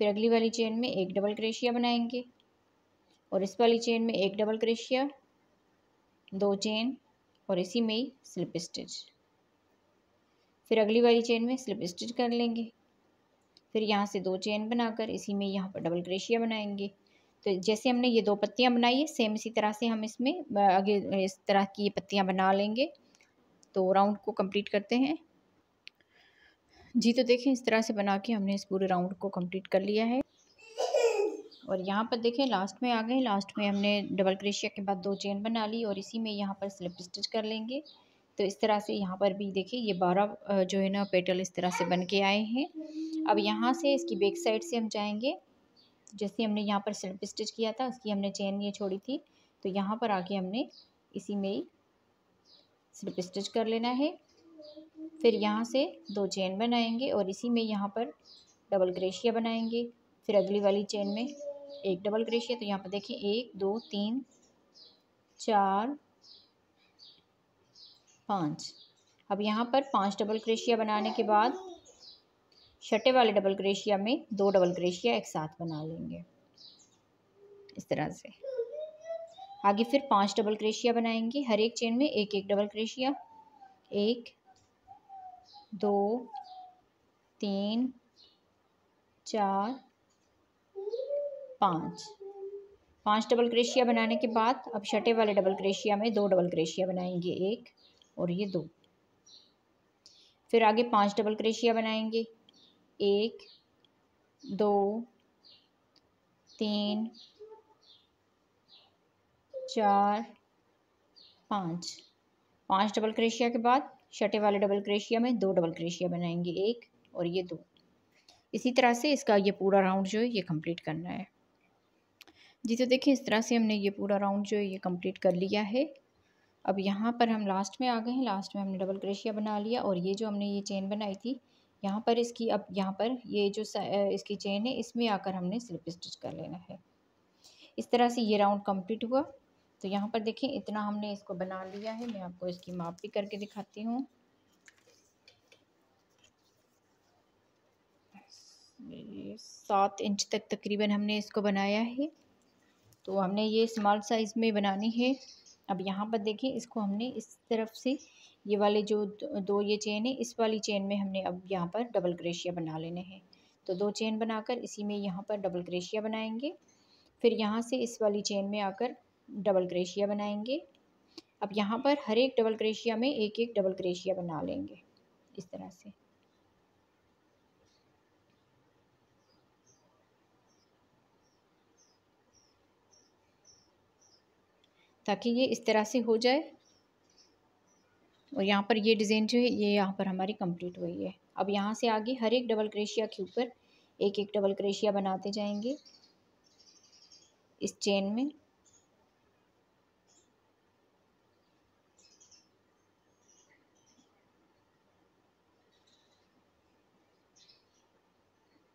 फिर अगली वाली चेन में एक डबल क्रोशिया बनाएंगे और इस वाली चेन में एक डबल क्रोशिया, 2 चेन और इसी में ही स्लिप स्टिच। फिर अगली वाली चेन में स्लिप स्टिच कर लेंगे, फिर यहाँ से 2 चेन बनाकर इसी में यहाँ पर डबल क्रोशिया बनाएंगे। तो जैसे हमने ये 2 पत्तियाँ बनाई है, सेम इसी तरह से हम इसमें आगे इस तरह की ये पत्तियाँ बना लेंगे। तो राउंड को कंप्लीट करते हैं जी। तो देखें इस तरह से बना के हमने इस पूरे राउंड को कंप्लीट कर लिया है। और यहाँ पर देखें लास्ट में आ गए। लास्ट में हमने डबल क्रोशिया के बाद 2 चेन बना ली और इसी में यहाँ पर स्लिप स्टिच कर लेंगे। तो इस तरह से यहाँ पर भी देखिए ये 12 जो है ना पेटल इस तरह से बन के आए हैं। अब यहाँ से इसकी बैक साइड से हम जाएंगे, जैसे हमने यहाँ पर स्लिप स्टिच किया था उसकी हमने चेन ये छोड़ी थी, तो यहाँ पर आके हमने इसी में ही स्लिप स्टिच कर लेना है। फिर यहाँ से 2 चेन बनाएंगे और इसी में यहाँ पर डबल क्रोशिया बनाएंगे। फिर अगली वाली चेन में एक डबल क्रोशिया। तो यहाँ पर देखिए 1 2 3 4 5। अब यहाँ पर 5 डबल क्रोशिया बनाने के बाद छठे वाले डबल क्रोशिया में 2 डबल क्रोशिया एक साथ बना लेंगे इस तरह से। आगे फिर 5 डबल क्रोशिया बनाएंगे, हर एक चेन में एक एक डबल क्रोशिया, 1 2 3 4 5 डबल क्रोशिया बनाने के बाद अब छठे वाले डबल क्रोशिया में 2 डबल क्रोशिया बनाएंगे, 1 और ये 2। फिर आगे 5 डबल क्रोशिया बनाएंगे, 1 2 3 4 5 डबल क्रोशिया के बाद छठे वाले डबल क्रोशिया में 2 डबल क्रोशिया बनाएंगे, 1 और ये 2। इसी तरह से इसका ये पूरा राउंड जो है ये कंप्लीट करना है जी। तो देखिए इस तरह से हमने ये पूरा राउंड जो है ये कंप्लीट कर लिया है। अब यहाँ पर हम लास्ट में आ गए हैं। लास्ट में हमने डबल क्रोशिया बना लिया और ये जो हमने ये चेन बनाई थी यहाँ पर इसकी, अब यहाँ पर ये जो इसकी चेन है इसमें आकर हमने स्लिप स्टिच कर लेना है। इस तरह से ये राउंड कंप्लीट हुआ। तो यहाँ पर देखें इतना हमने इसको बना लिया है। मैं आपको इसकी माप भी करके दिखाती हूँ। 7 इंच तक तकरीबन हमने इसको बनाया है। तो हमने ये स्मॉल साइज़ में बनानी है। अब यहाँ पर देखिए इसको हमने इस तरफ से ये वाले जो 2 ये चेन है इस वाली चेन में हमने अब यहाँ पर डबल क्रोशिया बना लेने हैं। तो 2 चेन बनाकर इसी में यहाँ पर डबल क्रोशिया बनाएंगे। फिर यहाँ से इस वाली चेन में आकर डबल क्रोशिया बनाएंगे। अब यहाँ पर हर एक डबल क्रोशिया में एक एक डबल क्रोशिया बना लेंगे इस तरह से। ताकि ये इस तरह से हो जाए। और यहाँ पर ये डिज़ाइन जो है ये यहाँ पर हमारी कंप्लीट हुई है। अब यहाँ से आगे हर एक डबल क्रोशिया के ऊपर एक एक डबल क्रोशिया बनाते जाएंगे इस चेन में।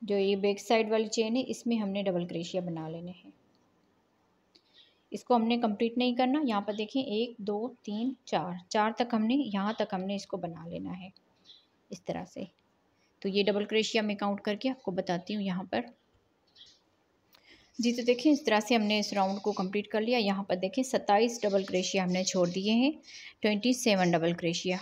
जो ये बैक साइड वाली चेन है इसमें हमने डबल क्रोशिया बना लेने हैं। इसको हमने कंप्लीट नहीं करना। यहाँ पर देखें 1 2 3 4 तक हमने यहाँ तक हमने इसको बना लेना है इस तरह से। तो ये डबल क्रोशिया मैं काउंट करके आपको बताती हूँ यहाँ पर जी। तो देखें इस तरह से हमने इस राउंड को कंप्लीट कर लिया। यहाँ पर देखें 27 डबल क्रोशिया हमने छोड़ दिए हैं, 27 डबल क्रोशिया।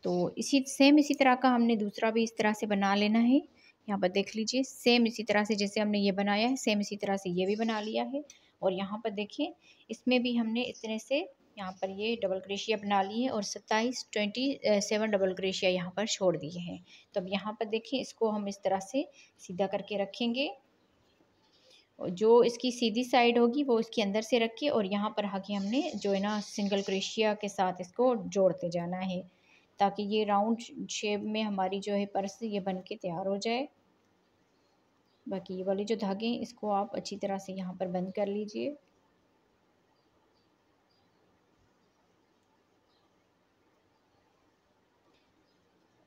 तो इसी तरह का हमने दूसरा भी इस तरह से बना लेना है। यहाँ पर देख लीजिए सेम इसी तरह से जैसे हमने ये बनाया है सेम इसी तरह से ये भी बना लिया है। और यहाँ पर देखिए इसमें भी हमने इतने से यहाँ पर ये डबल क्रोशिया बना ली है और 27 डबल क्रोशिया यहाँ पर छोड़ दिए हैं। तो अब यहाँ पर देखिए इसको हम इस तरह से सीधा करके रखेंगे। जो इसकी सीधी साइड होगी वो इसके अंदर से रख के और यहाँ पर आके हमने जो है ना सिंगल क्रोशिया के साथ इसको जोड़ते जाना है ताकि ये राउंड शेप में हमारी जो है पर्स ये बन के तैयार हो जाए। बाकी ये वाले जो धागे हैं इसको आप अच्छी तरह से यहाँ पर बंद कर लीजिए।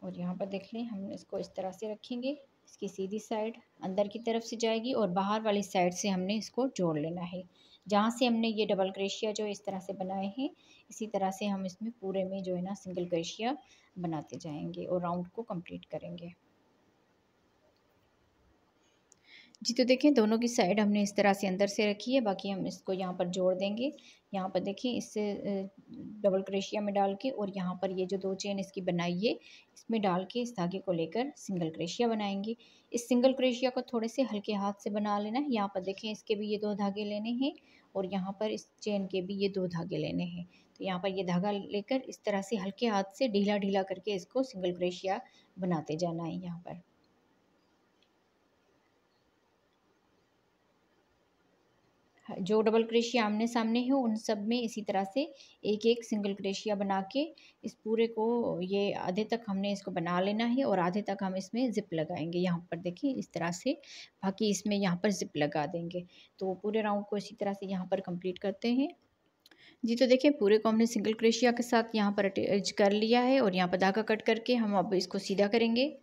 और यहाँ पर देख लें, हम इसको इस तरह से रखेंगे, इसकी सीधी साइड अंदर की तरफ से जाएगी और बाहर वाली साइड से हमने इसको जोड़ लेना है। जहाँ से हमने ये डबल क्रोशिया जो इस तरह से बनाए हैं, इसी तरह से हम इसमें पूरे में जो है ना सिंगल क्रोशिया बनाते जाएंगे और राउंड को कंप्लीट करेंगे। जी तो देखें, दोनों की साइड हमने इस तरह से अंदर से रखी है। बाकी हम इसको यहाँ पर जोड़ देंगे। यहाँ पर देखिए, इससे डबल क्रोशिया में डाल के और यहाँ पर ये जो 2 चेन इसकी बनाई है इसमें डाल के इस धागे को लेकर सिंगल क्रोशिया बनाएंगे। इस सिंगल क्रोशिया को थोड़े से हल्के हाथ से बना लेना है। यहाँ पर देखें, इसके भी ये 2 धागे लेने हैं और यहाँ पर इस चेन के भी ये 2 धागे लेने हैं। तो यहाँ पर ये धागा लेकर इस तरह से हल्के हाथ से ढीला ढीला करके इसको सिंगल क्रोशिया बनाते जाना है। यहाँ पर जो डबल क्रोशिया आमने सामने है उन सब में इसी तरह से एक एक सिंगल क्रोशिया बना के इस पूरे को ये आधे तक हमने इसको बना लेना है और आधे तक हम इसमें ज़िप लगाएंगे। यहाँ पर देखिए इस तरह से, बाकी इसमें यहाँ पर ज़िप लगा देंगे। तो पूरे राउंड को इसी तरह से यहाँ पर कंप्लीट करते हैं। जी तो देखिए, पूरे को हमने सिंगल क्रोशिया के साथ यहाँ पर अटैच कर लिया है और यहाँ पर धागा कट करके हम अब इसको सीधा करेंगे।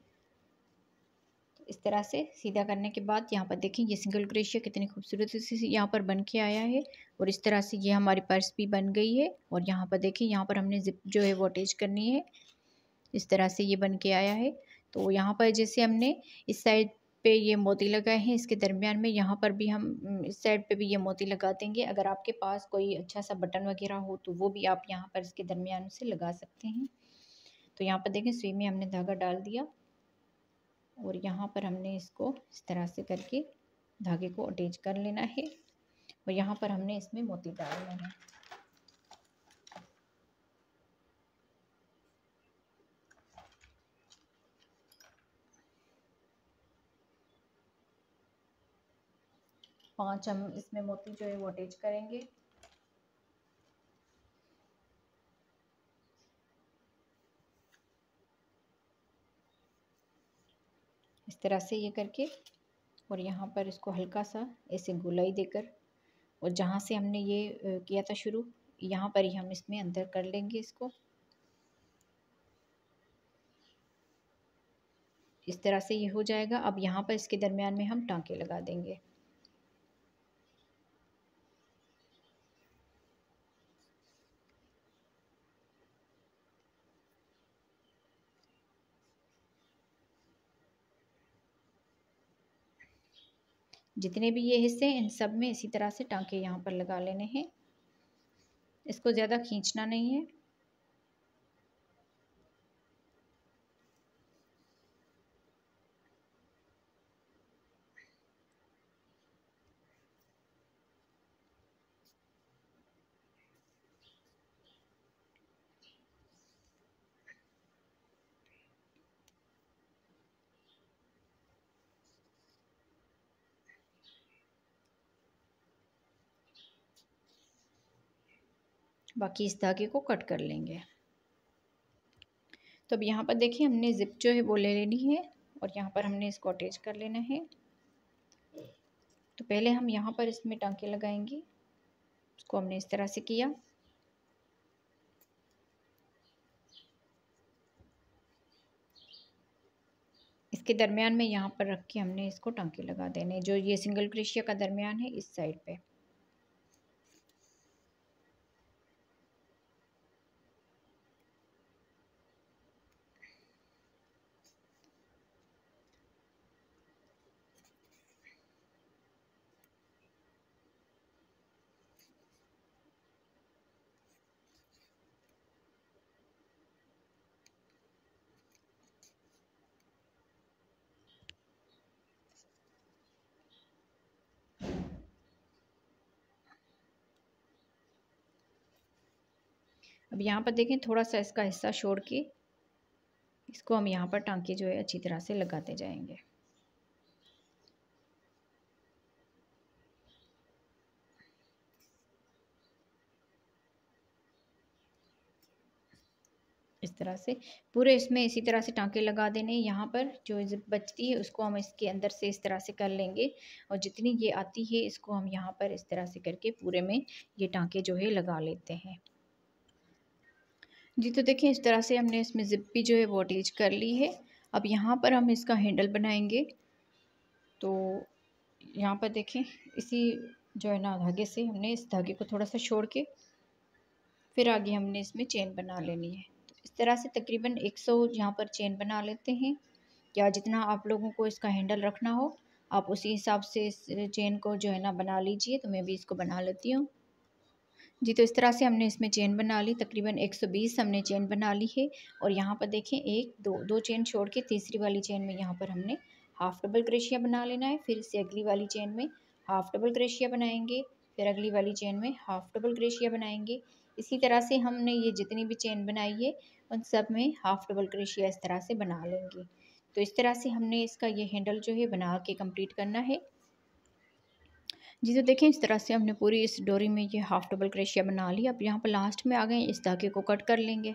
इस तरह से सीधा करने के बाद यहाँ पर देखें, ये सिंगल क्रोशिया कितनी खूबसूरत से यहाँ पर बन के आया है और इस तरह से ये हमारी पर्स भी बन गई है। और यहाँ पर देखिए, यहाँ पर हमने जिप जो है वो अटैच करनी है। इस तरह से ये बन के आया है। तो यहाँ पर जैसे हमने इस साइड पे ये मोती लगाए हैं, इसके दरमियान में यहाँ पर भी हम इस साइड पे भी ये मोती लगा देंगे। अगर आपके पास कोई अच्छा सा बटन वगैरह हो तो वो भी आप यहाँ पर इसके दरमियान से लगा सकते हैं। तो यहाँ पर देखें, सुई में हमने धागा डाल दिया और यहाँ पर हमने इसको इस तरह से करके धागे को अटैच कर लेना है और यहाँ पर हमने इसमें मोती डालना है। पांच हम इसमें मोती जो है वो अटैच करेंगे। इस तरह से ये करके और यहाँ पर इसको हल्का सा ऐसे गोलाई देकर और जहाँ से हमने ये किया था शुरू, यहाँ पर ही हम इसमें अंदर कर लेंगे इसको। इस तरह से ये हो जाएगा। अब यहाँ पर इसके दरमियान में हम टांके लगा देंगे। जितने भी ये हिस्से हैं इन सब में इसी तरह से टांके यहाँ पर लगा लेने हैं। इसको ज़्यादा खींचना नहीं है। बाकी इस धागे को कट कर लेंगे। तो अब यहाँ पर देखिए, हमने ज़िप जो है वो ले लेनी है और यहाँ पर हमने इसको अटैच कर लेना है। तो पहले हम यहाँ पर इसमें टांके लगाएंगे। इसको हमने इस तरह से किया। इसके दरमियान में यहाँ पर रख के हमने इसको टांके लगा देने, जो ये सिंगल क्रोशिया का दरमियान है इस साइड पे। अब यहाँ पर देखें, थोड़ा सा इसका हिस्सा छोड़ के इसको हम यहाँ पर टांके जो है अच्छी तरह से लगाते जाएंगे। इस तरह से पूरे इसमें इसी तरह से टांके लगा देने। यहाँ पर जो जिप बचती है उसको हम इसके अंदर से इस तरह से कर लेंगे और जितनी ये आती है इसको हम यहाँ पर इस तरह से करके पूरे में ये टांके जो है लगा लेते हैं। जी तो देखिए इस तरह से हमने इसमें जिप भी जो है वो अटैच कर ली है। अब यहाँ पर हम इसका हैंडल बनाएंगे। तो यहाँ पर देखें इसी जो है ना धागे से हमने इस धागे को थोड़ा सा छोड़ के फिर आगे हमने इसमें चेन बना लेनी है। तो इस तरह से तकरीबन 100 यहाँ पर चेन बना लेते हैं, या जितना आप लोगों को इसका हैंडल रखना हो आप उसी हिसाब से इस चेन को जो है ना बना लीजिए। तो मैं भी इसको बना लेती हूँ। जी तो इस तरह से हमने इसमें चेन बना ली, तकरीबन 120 हमने चेन बना ली है। और यहाँ पर देखें एक दो चेन छोड़ के तीसरी वाली चेन में यहाँ पर हमने हाफ डबल क्रोशिया बना लेना है। फिर इससे अगली वाली चेन में हाफ डबल क्रोशिया बनाएंगे, फिर अगली वाली चेन में हाफ डबल क्रोशिया बनाएंगे। इसी तरह से हमने ये जितनी भी चेन बनाई है उन सब में हाफ डबल क्रोशिया इस तरह से बना लेंगे। तो इस तरह से हमने इसका ये हैंडल जो है बना के कंप्लीट करना है। जी तो देखें इस तरह से हमने पूरी इस डोरी में ये हाफ डबल क्रोशिया बना लिया। अब यहाँ पर लास्ट में आ गए, इस धागे को कट कर लेंगे।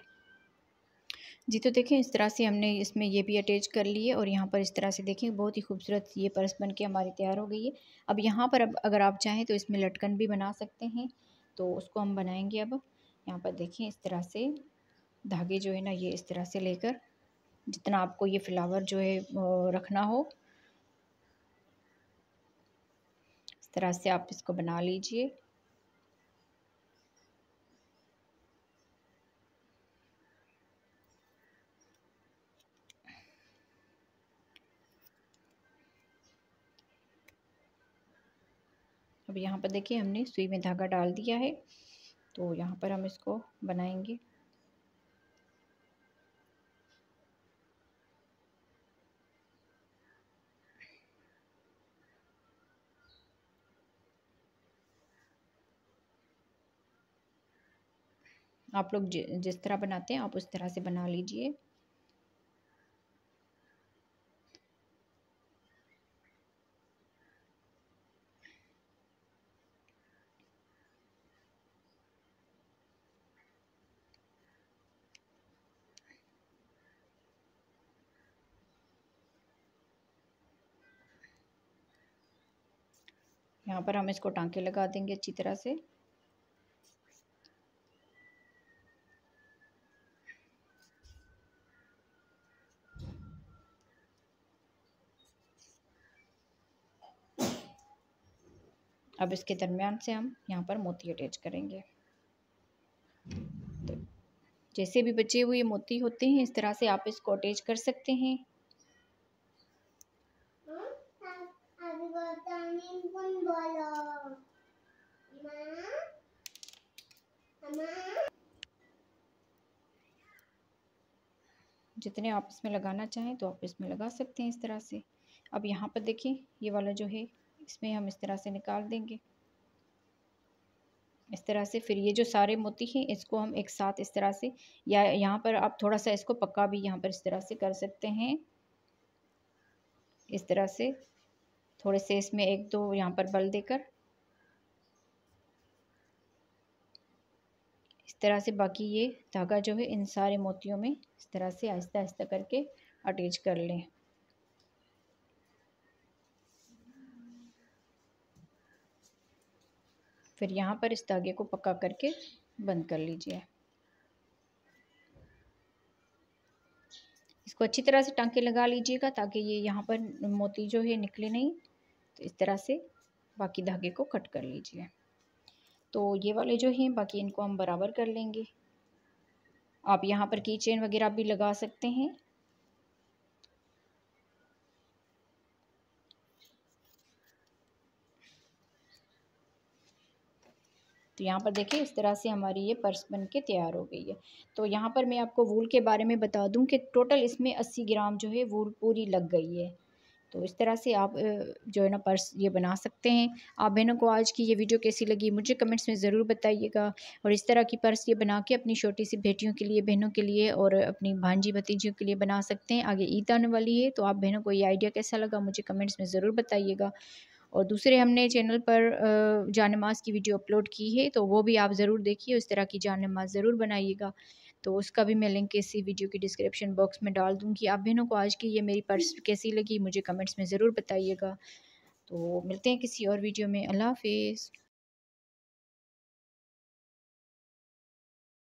जी तो देखें इस तरह से हमने इसमें ये भी अटैच कर लिए और यहाँ पर इस तरह से देखें बहुत ही खूबसूरत ये पर्स बन के हमारी तैयार हो गई है। अब यहाँ पर अब अगर आप चाहें तो इसमें लटकन भी बना सकते हैं, तो उसको हम बनाएंगे। अब यहाँ पर देखें इस तरह से धागे जो है ना ये इस तरह से लेकर जितना आपको ये फ्लावर जो है रखना हो इस तरह से आप इसको बना लीजिए। अब यहाँ पर देखिए हमने सुई में धागा डाल दिया है, तो यहाँ पर हम इसको बनाएंगे। आप लोग जिस तरह बनाते हैं आप उस तरह से बना लीजिए। यहाँ पर हम इसको टांके लगा देंगे अच्छी तरह से। अब इसके दरमियान से हम यहाँ पर मोती अटैच करेंगे। तो जैसे भी बचे हुए मोती होते हैं इस तरह से आप इसको अटैच कर सकते हैं। जितने आप इसमें लगाना चाहें तो आप इसमें लगा सकते हैं इस तरह से। अब यहाँ पर देखिए ये वाला जो है इसमें हम इस तरह से निकाल देंगे इस तरह से। फिर ये जो सारे मोती हैं इसको हम एक साथ इस तरह से, या यहाँ पर आप थोड़ा सा इसको पक्का भी यहाँ पर इस तरह से कर सकते हैं। इस तरह से थोड़े से इसमें एक दो यहाँ पर बल देकर इस तरह से बाकी ये धागा जो है इन सारे मोतियों में इस तरह से आहिस्ता आहिस्ता करके अटैच कर लें। फिर यहाँ पर इस धागे को पक्का करके बंद कर लीजिए। इसको अच्छी तरह से टांके लगा लीजिएगा ताकि ये यहाँ पर मोती जो है निकले नहीं। तो इस तरह से बाकी धागे को कट कर लीजिए। तो ये वाले जो हैं बाकी इनको हम बराबर कर लेंगे। आप यहाँ पर की चेन वगैरह भी लगा सकते हैं। तो यहाँ पर देखिए इस तरह से हमारी ये पर्स बन के तैयार हो गई है। तो यहाँ पर मैं आपको वूल के बारे में बता दूं कि टोटल इसमें 80 ग्राम जो है वूल पूरी लग गई है। तो इस तरह से आप जो है ना पर्स ये बना सकते हैं। आप बहनों को आज की ये वीडियो कैसी लगी मुझे कमेंट्स में ज़रूर बताइएगा। और इस तरह की पर्स ये बना के अपनी छोटी सी बेटियों के लिए, बहनों के लिए और अपनी भांजी भतीजियों के लिए बना सकते हैं। आगे ईद आने वाली है तो आप बहनों को ये आइडिया कैसा लगा मुझे कमेंट्स में ज़रूर बताइएगा। और दूसरे हमने चैनल पर जान नमाज़ की वीडियो अपलोड की है तो वो भी आप ज़रूर देखिए, उस तरह की जान नमाज़ ज़रूर बनाइएगा। तो उसका भी मैं लिंक इसी वीडियो की डिस्क्रिप्शन बॉक्स में डाल दूँगी। आप बहनों को आज की ये मेरी पर्स कैसी लगी मुझे कमेंट्स में ज़रूर बताइएगा। तो मिलते हैं किसी और वीडियो में। अल्लाह हाफ़िज़।